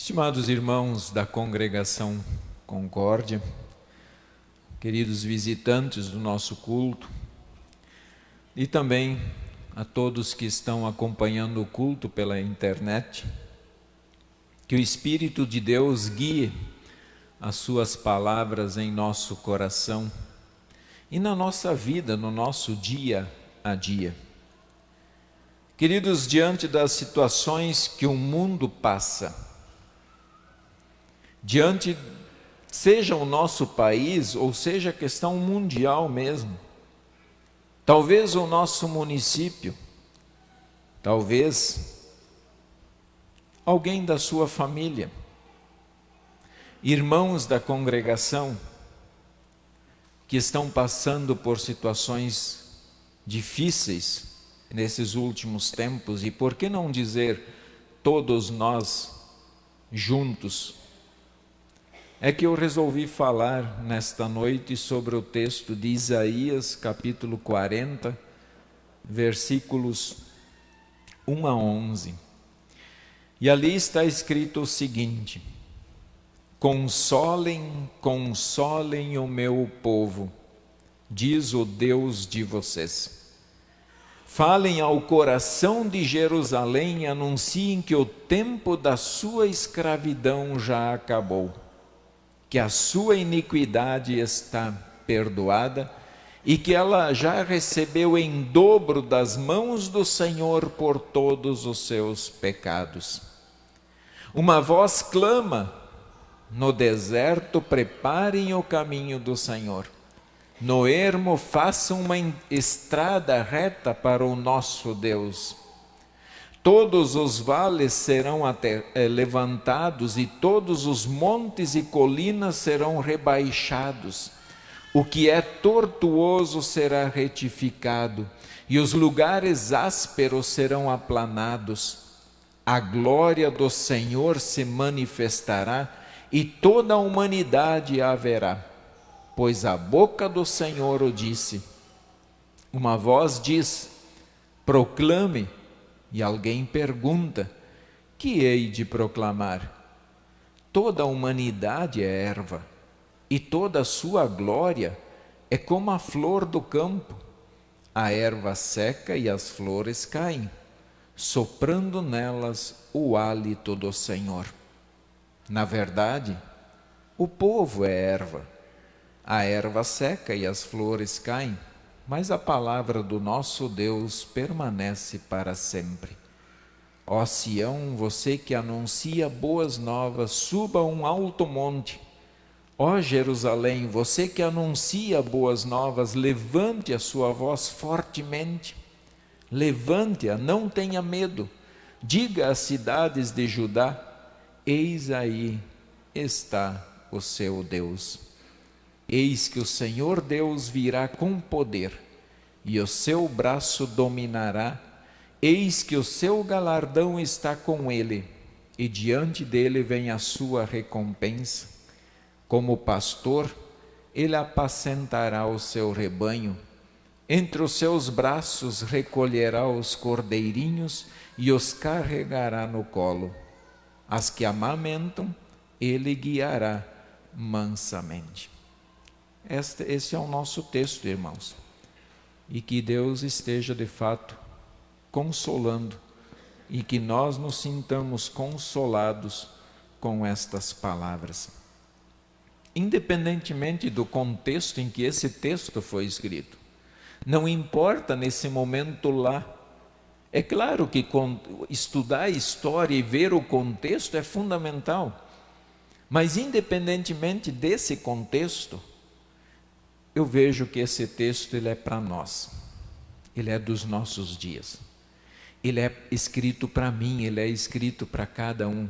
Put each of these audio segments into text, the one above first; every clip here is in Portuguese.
Estimados irmãos da congregação Concórdia, queridos visitantes do nosso culto, e também a todos que estão acompanhando o culto pela internet, que o Espírito de Deus guie as suas palavras em nosso coração e na nossa vida, no nosso dia a dia. Queridos, diante das situações que o mundo passa, diante, seja o nosso país ou seja a questão mundial mesmo, talvez o nosso município, talvez alguém da sua família, irmãos da congregação que estão passando por situações difíceis nesses últimos tempos, e por que não dizer todos nós juntos, é que eu resolvi falar nesta noite sobre o texto de Isaías, capítulo 40, versículos 1 a 11. E ali está escrito o seguinte: Consolem, consolem o meu povo, diz o Deus de vocês. Falem ao coração de Jerusalém e anunciem que o tempo da sua escravidão já acabou, que a sua iniquidade está perdoada e que ela já recebeu em dobro das mãos do Senhor por todos os seus pecados. Uma voz clama no deserto: preparem o caminho do Senhor. No ermo façam uma estrada reta para o nosso Deus. Todos os vales serão levantados e todos os montes e colinas serão rebaixados. O que é tortuoso será retificado e os lugares ásperos serão aplanados. A glória do Senhor se manifestará e toda a humanidade a verá, pois a boca do Senhor o disse. Uma voz diz: proclame. E alguém pergunta: que hei de proclamar? Toda a humanidade é erva, e toda a sua glória é como a flor do campo. A erva seca e as flores caem, soprando nelas o hálito do Senhor. Na verdade, o povo é erva. A erva seca e as flores caem, mas a palavra do nosso Deus permanece para sempre. Ó Sião, você que anuncia boas novas, suba a um alto monte. Ó Jerusalém, você que anuncia boas novas, levante a sua voz fortemente. Levante-a, não tenha medo. Diga às cidades de Judá: eis aí está o seu Deus. Eis que o Senhor Deus virá com poder, e o seu braço dominará. Eis que o seu galardão está com ele, e diante dele vem a sua recompensa. Como pastor, ele apacentará o seu rebanho. Entre os seus braços recolherá os cordeirinhos e os carregará no colo. As que amamentam, ele guiará mansamente. Esse é o nosso texto, irmãos, e que Deus esteja de fato consolando e que nós nos sintamos consolados com estas palavras. Independentemente do contexto em que esse texto foi escrito, não importa nesse momento lá. É claro que estudar a história e ver o contexto é fundamental, mas independentemente desse contexto, eu vejo que esse texto ele é para nós, ele é dos nossos dias, ele é escrito para mim, ele é escrito para cada um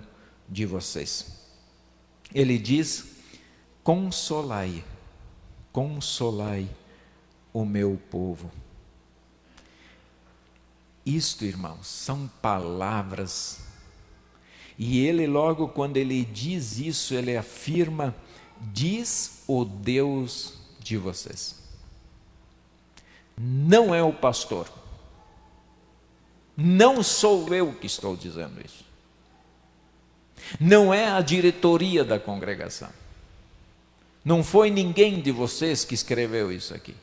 de vocês. Ele diz: consolai, consolai o meu povo. Isto, irmãos, são palavras, e ele logo quando ele diz isso, ele afirma: diz o Deus de vocês. Não é o pastor, não sou eu que estou dizendo isso. Não é a diretoria da congregação. Não foi ninguém de vocês que escreveu isso aqui.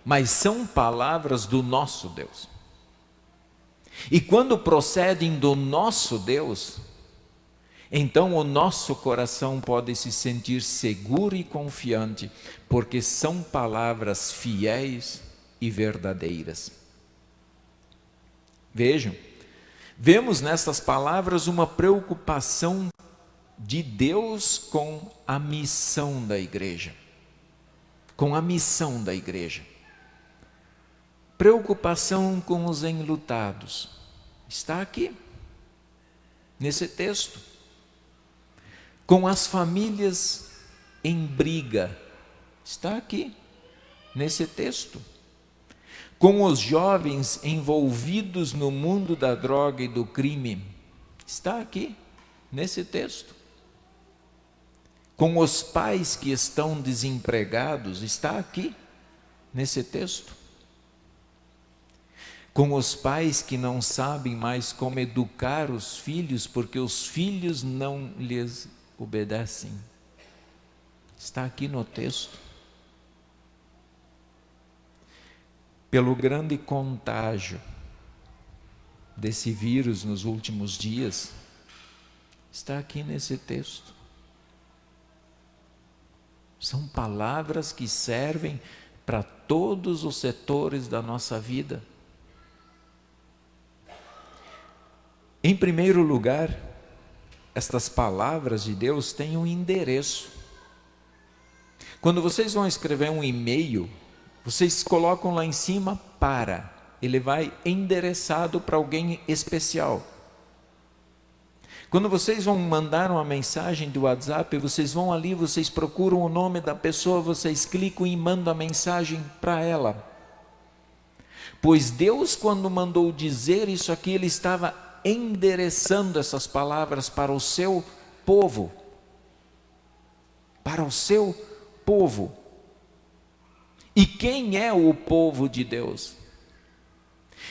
Mas são palavras do nosso Deus. E quando procedem do nosso Deus, então o nosso coração pode se sentir seguro e confiante, porque são palavras fiéis e verdadeiras. Vejam, vemos nessas palavras uma preocupação de Deus com a missão da igreja. Com a missão da igreja. Preocupação com os enlutados. Está aqui, nesse texto. Com as famílias em briga. Está aqui, nesse texto. Com os jovens envolvidos no mundo da droga e do crime. Está aqui, nesse texto. Com os pais que estão desempregados. Está aqui, nesse texto. Com os pais que não sabem mais como educar os filhos, porque os filhos não lhes obedecem. Está aqui no texto. Pelo grande contágio desse vírus nos últimos dias, está aqui nesse texto. São palavras que servem para todos os setores da nossa vida. Em primeiro lugar, estas palavras de Deus têm um endereço. Quando vocês vão escrever um e-mail, vocês colocam lá em cima para. Ele vai endereçado para alguém especial. Quando vocês vão mandar uma mensagem do WhatsApp, vocês vão ali, vocês procuram o nome da pessoa, vocês clicam e mandam a mensagem para ela. Pois Deus, quando mandou dizer isso aqui, Ele estava endereçando essas palavras para o seu povo. Para o seu povo. E quem é o povo de Deus?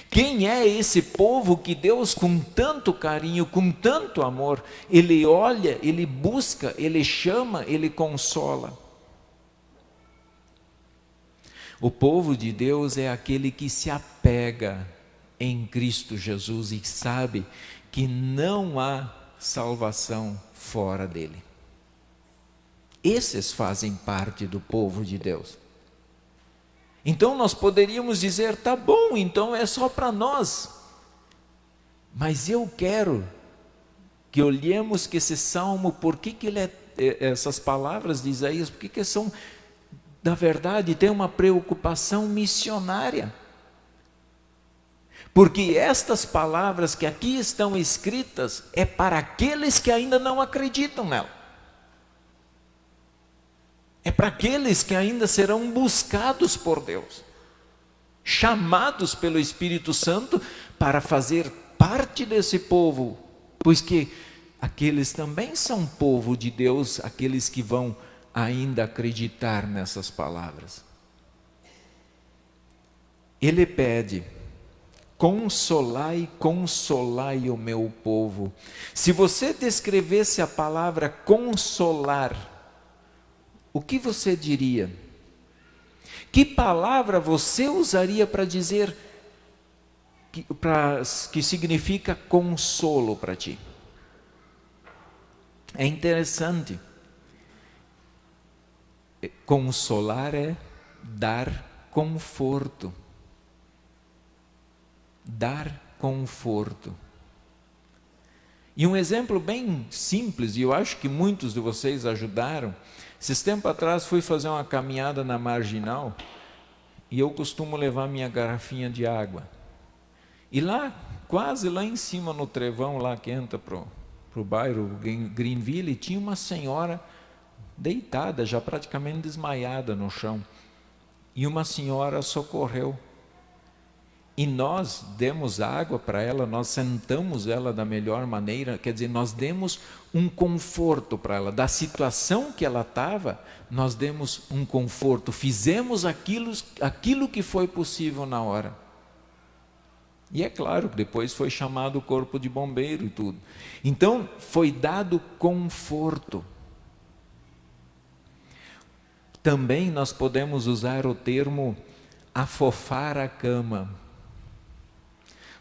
Quem é esse povo que Deus, com tanto carinho, com tanto amor, Ele olha, Ele busca, Ele chama, Ele consola? O povo de Deus é aquele que se apega em Cristo Jesus e sabe que não há salvação fora dele. Esses fazem parte do povo de Deus. Então nós poderíamos dizer, tá bom, então é só para nós. Mas eu quero que olhemos que esse salmo, por que ele essas palavras de Isaías, por que são, na verdade, tem uma preocupação missionária. Porque estas palavras que aqui estão escritas é para aqueles que ainda não acreditam nela. É para aqueles que ainda serão buscados por Deus, chamados pelo Espírito Santo para fazer parte desse povo, pois que aqueles também são povo de Deus, aqueles que vão ainda acreditar nessas palavras. Ele pede: consolai, consolai o meu povo. Se você descrevesse a palavra consolar, o que você diria? Que palavra você usaria para dizer que significa consolo para ti? É interessante. Consolar é dar conforto. Dar conforto. E um exemplo bem simples, e eu acho que muitos de vocês ajudaram. Esses tempos atrás fui fazer uma caminhada na Marginal e eu costumo levar minha garrafinha de água. E lá, quase lá em cima no trevão, lá que entra para o bairro Greenville, tinha uma senhora deitada, já praticamente desmaiada no chão. E uma senhora socorreu. E nós demos água para ela, nós sentamos ela da melhor maneira, quer dizer, nós demos um conforto para ela. Da situação que ela estava, nós demos um conforto, fizemos aquilo que foi possível na hora. E é claro que depois foi chamado o corpo de bombeiro e tudo. Então, foi dado conforto. Também nós podemos usar o termo afofar a cama.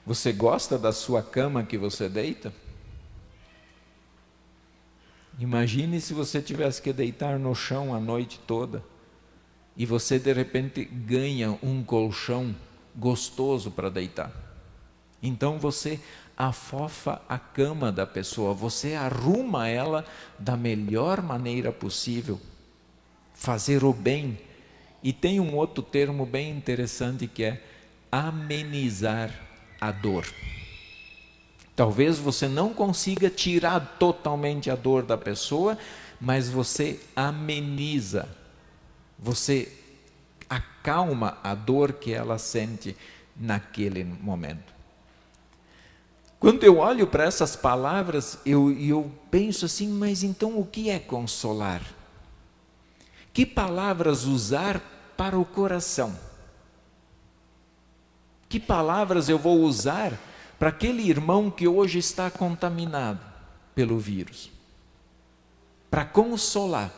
Você gosta da sua cama que você deita? Imagine se você tivesse que deitar no chão a noite toda e você de repente ganha um colchão gostoso para deitar. Então você afofa a cama da pessoa, você arruma ela da melhor maneira possível, fazer o bem. E tem um outro termo bem interessante que é amenizar a dor. Talvez você não consiga tirar totalmente a dor da pessoa, mas você ameniza, você acalma a dor que ela sente naquele momento. Quando eu olho para essas palavras, eu penso assim, mas então o que é consolar? Que palavras usar para o coração? Que palavras eu vou usar para aquele irmão que hoje está contaminado pelo vírus? Para consolar,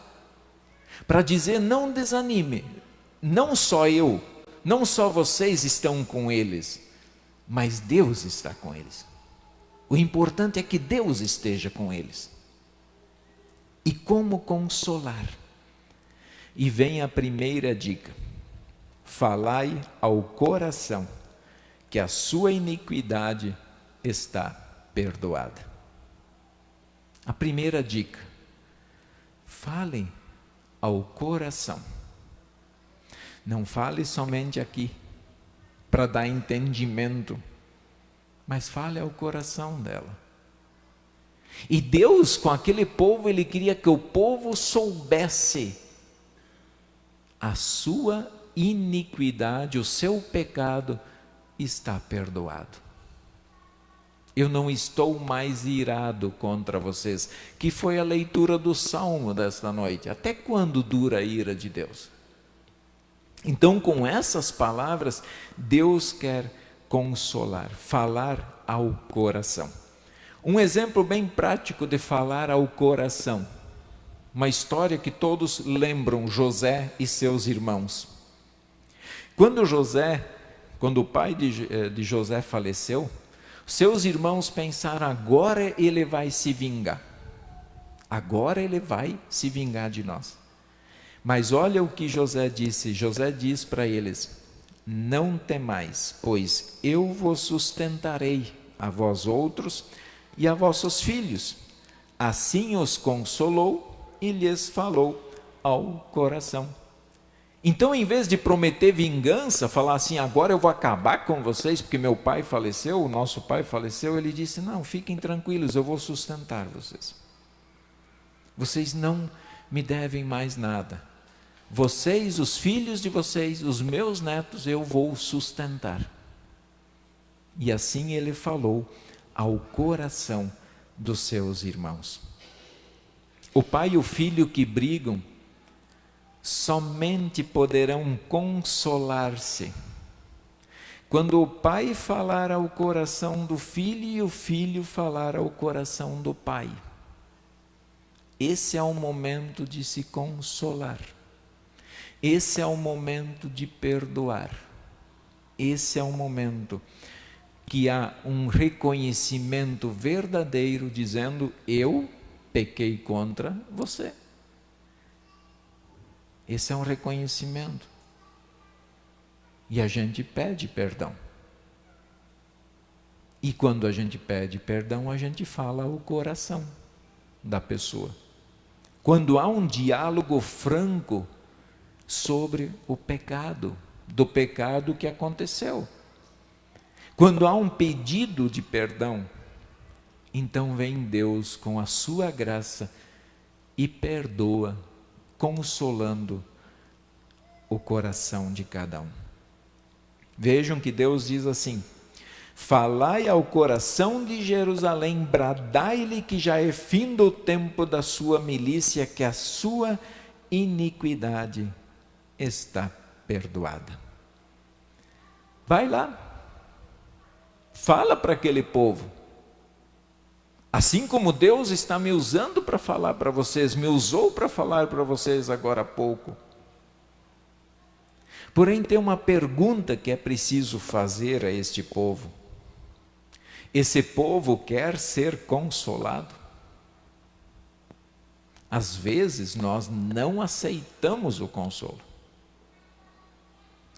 para dizer não desanime, não só eu, não só vocês estão com eles, mas Deus está com eles. O importante é que Deus esteja com eles. E como consolar? E vem a primeira dica: falai ao coração que a sua iniquidade está perdoada. A primeira dica: falem ao coração. Não fale somente aqui para dar entendimento, mas fale ao coração dela. E Deus, com aquele povo, Ele queria que o povo soubesse a sua iniquidade, o seu pecado está perdoado. Eu não estou mais irado contra vocês, que foi a leitura do Salmo desta noite. Até quando dura a ira de Deus? Então, com essas palavras, Deus quer consolar, falar ao coração. Um exemplo bem prático de falar ao coração, uma história que todos lembram, José e seus irmãos. Quando o pai de José faleceu, seus irmãos pensaram, agora ele vai se vingar. Agora ele vai se vingar de nós. Mas olha o que José disse. José diz para eles: não temais, pois eu vos sustentarei, a vós outros e a vossos filhos. Assim os consolou e lhes falou ao coração. Então, em vez de prometer vingança, falar assim, agora eu vou acabar com vocês, porque meu pai faleceu, o nosso pai faleceu, ele disse, não, fiquem tranquilos, eu vou sustentar vocês. Vocês não me devem mais nada. Vocês, os filhos de vocês, os meus netos, eu vou sustentar. E assim ele falou ao coração dos seus irmãos. O pai e o filho que brigam somente poderão consolar-se quando o pai falar ao coração do filho e o filho falar ao coração do pai. Esse é o momento de se consolar. Esse é o momento de perdoar. Esse é o momento que há um reconhecimento verdadeiro dizendo, eu pequei contra você. Esse é um reconhecimento. E a gente pede perdão. E quando a gente pede perdão, a gente fala ao coração da pessoa. Quando há um diálogo franco sobre o pecado, do pecado que aconteceu. Quando há um pedido de perdão, então vem Deus com a sua graça e perdoa, consolando o coração de cada um. Vejam que Deus diz assim, falai ao coração de Jerusalém, bradai-lhe que já é findo o tempo da sua milícia, que a sua iniquidade está perdoada. Vai lá, Fala para aquele povo. Assim como Deus está me usando para falar para vocês, me usou para falar para vocês agora há pouco. Porém, tem uma pergunta que é preciso fazer a este povo. Esse povo quer ser consolado? Às vezes nós não aceitamos o consolo.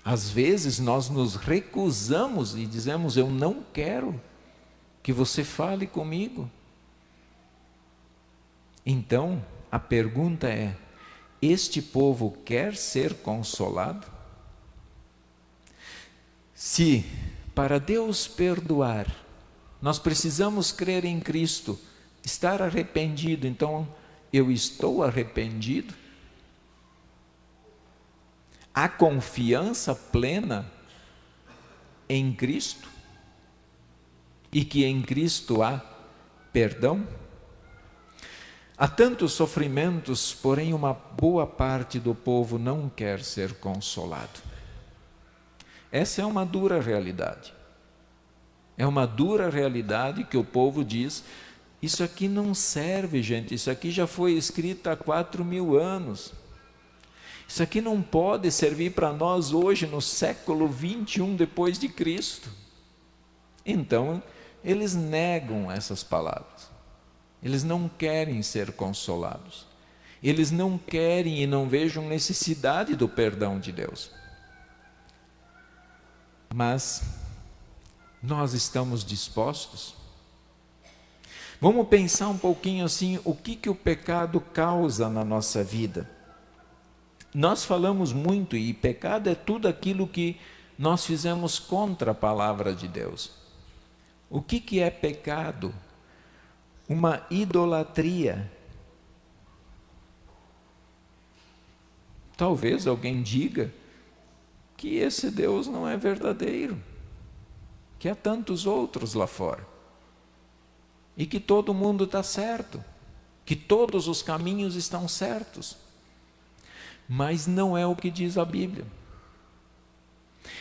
Às vezes nós nos recusamos e dizemos: eu não quero que você fale comigo. Então, a pergunta é: este povo quer ser consolado? Se para Deus perdoar, nós precisamos crer em Cristo, estar arrependido, então eu estou arrependido? Há confiança plena em Cristo? E que em Cristo há perdão? Há tantos sofrimentos, porém uma boa parte do povo não quer ser consolado. Essa é uma dura realidade. É uma dura realidade que o povo diz: isso aqui não serve, gente, isso aqui já foi escrito há 4.000 anos. Isso aqui não pode servir para nós hoje, no século 21 depois de Cristo. Então, eles negam essas palavras. Eles não querem ser consolados. Eles não querem e não vejam necessidade do perdão de Deus. Mas nós estamos dispostos? Vamos pensar um pouquinho assim, o que o pecado causa na nossa vida? Nós falamos muito, e pecado é tudo aquilo que nós fizemos contra a palavra de Deus. O que é pecado? Uma idolatria. Talvez alguém diga que esse Deus não é verdadeiro, que há tantos outros lá fora, e que todo mundo está certo, que todos os caminhos estão certos. Mas não é o que diz a Bíblia.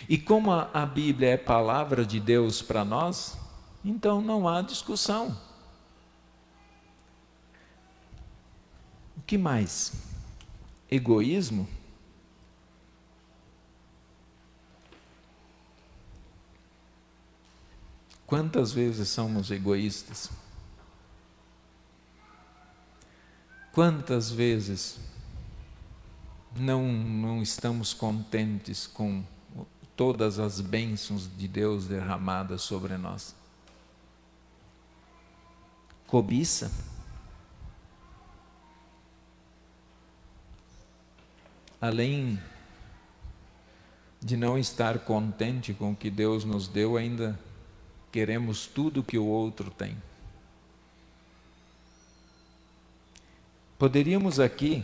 E como a Bíblia é palavra de Deus para nós, então não há discussão. O que mais? Egoísmo? Quantas vezes somos egoístas? Quantas vezes não estamos contentes com todas as bênçãos de Deus derramadas sobre nós? Cobiça? Além de não estar contente com o que Deus nos deu, ainda queremos tudo que o outro tem. Poderíamos aqui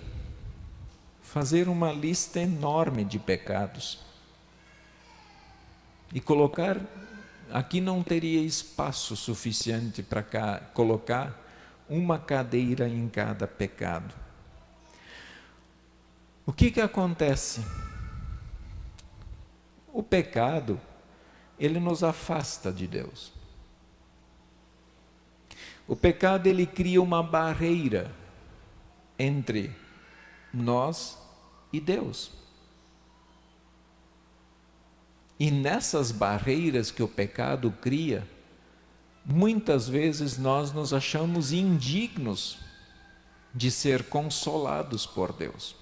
fazer uma lista enorme de pecados e colocar, aqui não teria espaço suficiente para colocar uma cadeira em cada pecado. O que acontece? O pecado, ele nos afasta de Deus. O pecado, ele cria uma barreira entre nós e Deus. E nessas barreiras que o pecado cria, muitas vezes nós nos achamos indignos de ser consolados por Deus.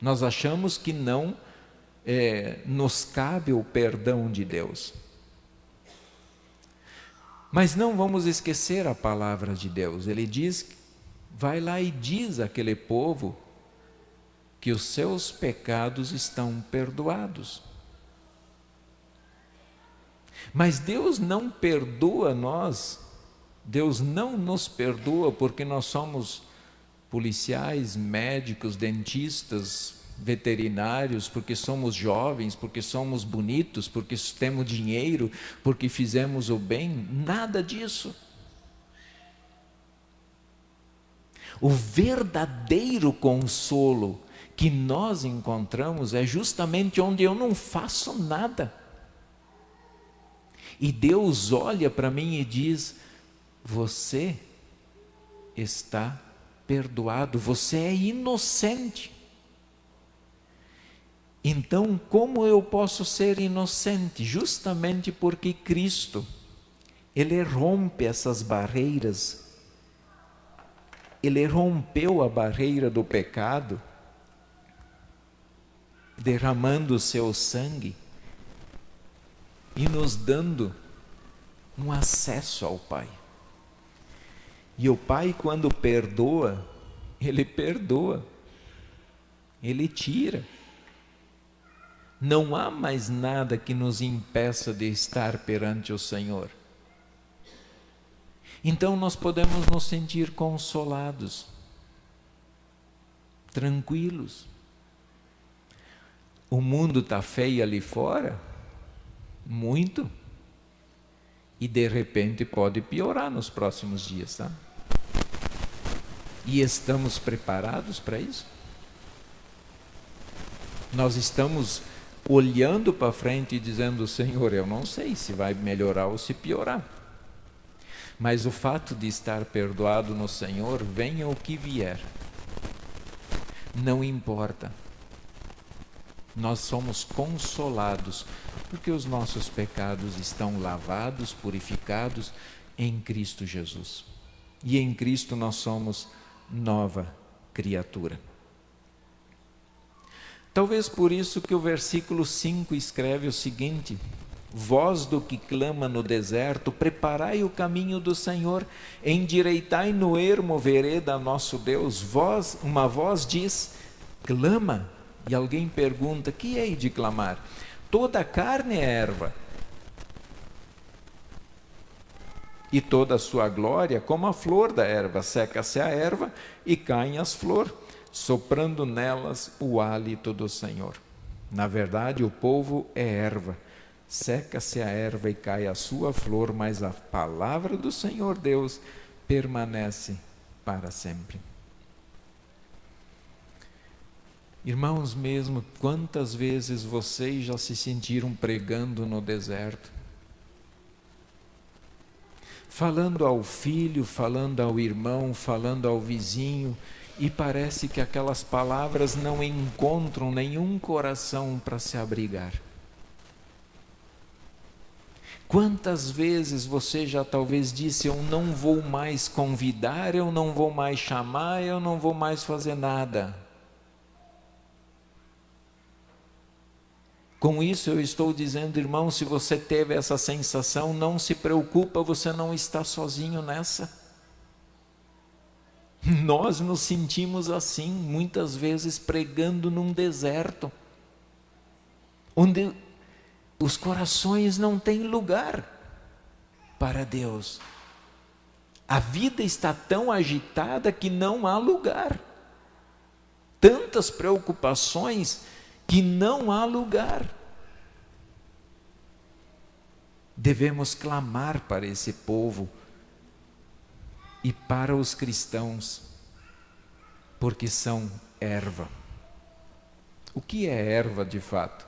Nós achamos que não nos cabe o perdão de Deus. Mas não vamos esquecer a palavra de Deus. Ele diz, vai lá e diz àquele povo que os seus pecados estão perdoados. Mas Deus não perdoa nós, Deus não nos perdoa porque nós somos policiais, médicos, dentistas, veterinários, porque somos jovens, porque somos bonitos, porque temos dinheiro, porque fizemos o bem. Nada disso. O verdadeiro consolo que nós encontramos é justamente onde eu não faço nada. E Deus olha para mim e diz: você está perdoado, você é inocente. Então, como eu posso ser inocente? Justamente porque Cristo, Ele rompe essas barreiras. Ele rompeu a barreira do pecado, derramando o seu sangue e nos dando um acesso ao Pai. E o Pai, quando perdoa, Ele perdoa, Ele tira. Não há mais nada que nos impeça de estar perante o Senhor. Então nós podemos nos sentir consolados, tranquilos. O mundo está feio ali fora, muito, e de repente pode piorar nos próximos dias, tá? E estamos preparados para isso? Nós estamos olhando para frente e dizendo: Senhor, eu não sei se vai melhorar ou se piorar. Mas o fato de estar perdoado no Senhor, venha o que vier, não importa. Nós somos consolados, porque os nossos pecados estão lavados, purificados em Cristo Jesus. E em Cristo nós somos nova criatura. Talvez por isso que o versículo 5 escreve o seguinte: vós do que clama no deserto, preparai o caminho do Senhor, endireitai no ermo vereda nosso Deus. Uma voz diz: clama. E alguém pergunta: que hei de clamar? Toda a carne é erva, e toda a sua glória como a flor da erva. Seca-se a erva e caem as flores, soprando nelas o hálito do Senhor. Na verdade, o povo é erva. Seca-se a erva e cai a sua flor, mas a palavra do Senhor Deus permanece para sempre. Irmãos, mesmo quantas vezes vocês já se sentiram pregando no deserto? Falando ao filho, falando ao irmão, falando ao vizinho, e parece que aquelas palavras não encontram nenhum coração para se abrigar. Quantas vezes você já talvez disse: eu não vou mais convidar, eu não vou mais chamar, eu não vou mais fazer nada. Com isso eu estou dizendo, irmão, se você teve essa sensação, não se preocupa, você não está sozinho nessa. Nós nos sentimos assim, muitas vezes pregando num deserto, onde os corações não têm lugar para Deus. A vida está tão agitada que não há lugar. Tantas preocupações que não há lugar. Devemos clamar para esse povo e para os cristãos, porque são erva. O que é erva de fato?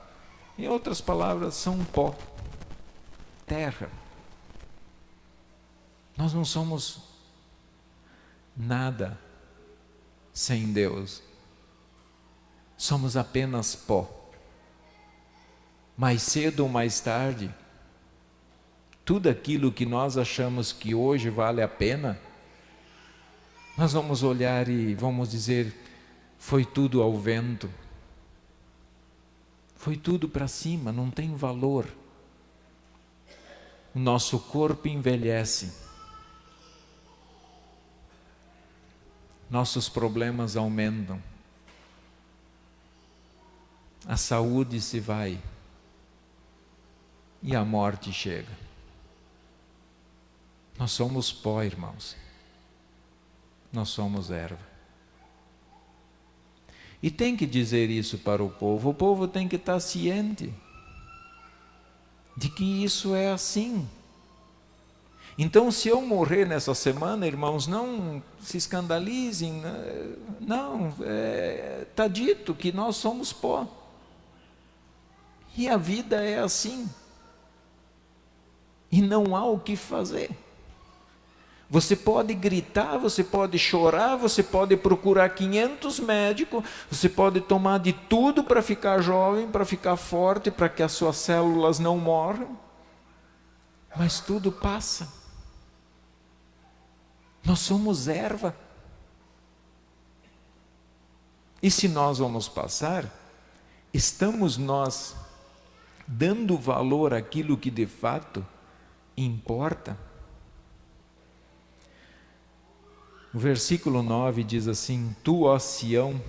Em outras palavras, são pó, terra. Nós não somos nada sem Deus. Somos apenas pó. Mais cedo ou mais tarde, tudo aquilo que nós achamos que hoje vale a pena, nós vamos olhar e vamos dizer: foi tudo ao vento. Foi tudo para cima, não tem valor. O nosso corpo envelhece. Nossos problemas aumentam. A saúde se vai e a morte chega. Nós somos pó, irmãos. Nós somos erva. E tem que dizer isso para o povo tem que estar ciente de que isso é assim. Então, se eu morrer nessa semana, irmãos, não se escandalizem, não, está dito que nós somos pó. E a vida é assim. e não há o que fazer. Você pode gritar, você pode chorar, você pode procurar 500 médicos, você pode tomar de tudo para ficar jovem, para ficar forte, para que as suas células não morram, mas tudo passa. Nós somos erva. E se nós vamos passar, estamos nós dando valor àquilo que de fato importa? O versículo 9 diz assim: Tu, ó Sião,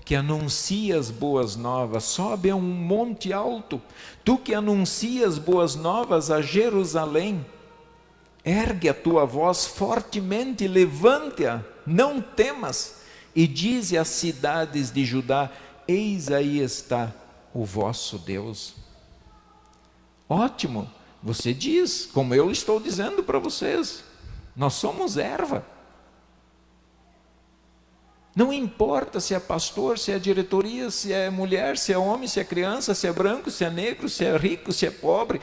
que anuncias boas novas, sobe a um monte alto. Tu que anuncias boas novas a Jerusalém, ergue a tua voz fortemente, levante-a, não temas, e dize às cidades de Judá: Eis aí está o vosso Deus. Ótimo, você diz, como eu estou dizendo para vocês, nós somos erva. Não importa se é pastor, se é diretoria, se é mulher, se é homem, se é criança, se é branco, se é negro, se é rico, se é pobre,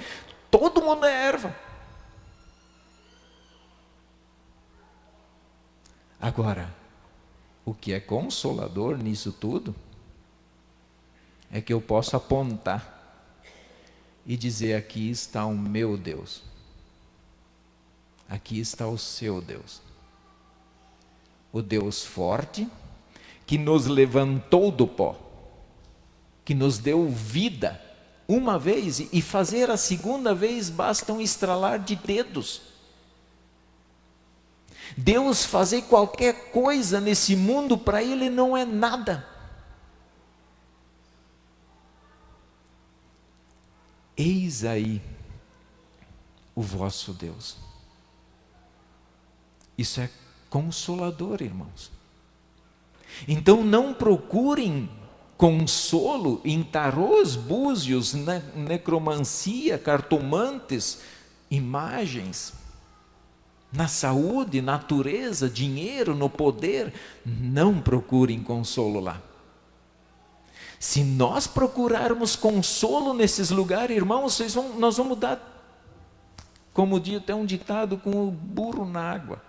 todo mundo é erva. Agora, o que é consolador nisso tudo é que eu posso apontar e dizer: aqui está o meu Deus, aqui está o seu Deus, o Deus forte, que nos levantou do pó, que nos deu vida uma vez, e fazer a segunda vez basta um estralar de dedos. Deus fazer qualquer coisa nesse mundo, para Ele não é nada. Eis aí o vosso Deus. Isso é consolador, irmãos. Então não procurem consolo em tarôs, búzios, necromancia, cartomantes, imagens, na saúde, natureza, dinheiro, no poder. Não procurem consolo lá. Se nós procurarmos consolo nesses lugares, irmãos, nós vamos dar, como diz até um ditado, com o burro na água.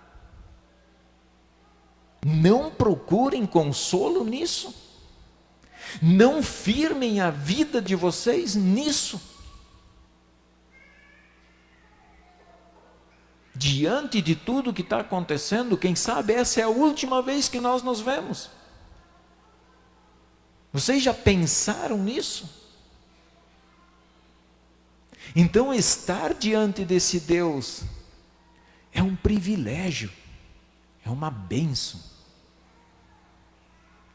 Não procurem consolo nisso. Não firmem a vida de vocês nisso. Diante de tudo que está acontecendo, quem sabe essa é a última vez que nós nos vemos. Vocês já pensaram nisso? Então, estar diante desse Deus é um privilégio, é uma bênção.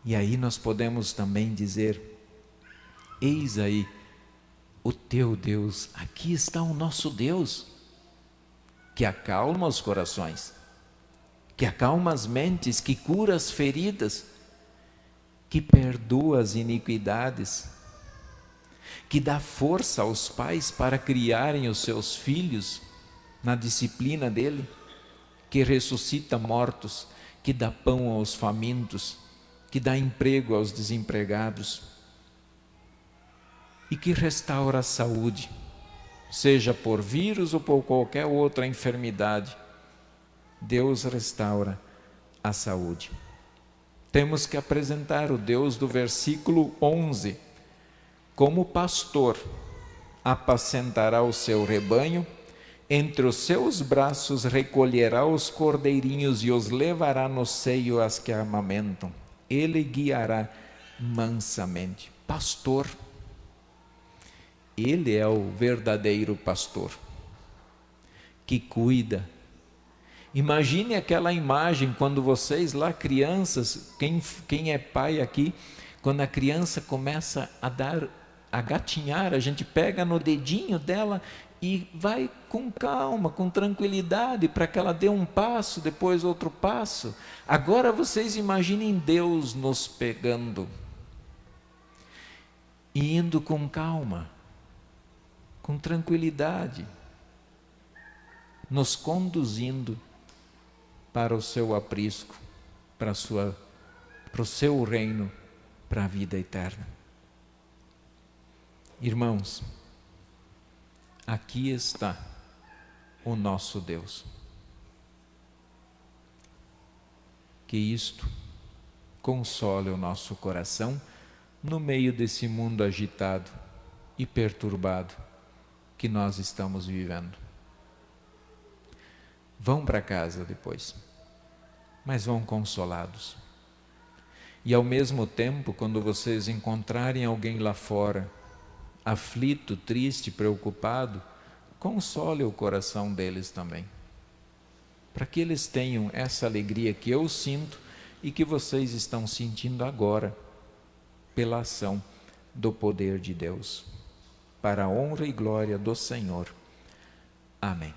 E aí nós podemos também dizer: eis aí o teu Deus, aqui está o nosso Deus, que acalma os corações, que acalma as mentes, que cura as feridas, que perdoa as iniquidades, que dá força aos pais para criarem os seus filhos na disciplina dele, que ressuscita mortos, que dá pão aos famintos, que dá emprego aos desempregados e que restaura a saúde, seja por vírus ou por qualquer outra enfermidade. Deus restaura a saúde. Temos que apresentar o Deus do versículo 11. Como pastor, apacentará o seu rebanho, entre os seus braços recolherá os cordeirinhos e os levará no seio as que amamentam. Ele guiará mansamente. Pastor. Ele é o verdadeiro pastor, que cuida. Imagine aquela imagem quando vocês lá, crianças, quem é pai aqui, quando a criança começa a gatinhar, a gente pega no dedinho dela e vai com calma, com tranquilidade, para que ela dê um passo, depois outro passo. Agora vocês imaginem Deus nos pegando e indo com calma, com tranquilidade, nos conduzindo para o seu aprisco, para o seu reino, para a vida eterna. Irmãos, aqui está o nosso Deus. Que isto console o nosso coração no meio desse mundo agitado e perturbado que nós estamos vivendo. Vão para casa depois, mas vão consolados. E ao mesmo tempo, quando vocês encontrarem alguém lá fora, aflito, triste, preocupado, console o coração deles também, para que eles tenham essa alegria que eu sinto e que vocês estão sentindo agora, pela ação do poder de Deus, para a honra e glória do Senhor. Amém.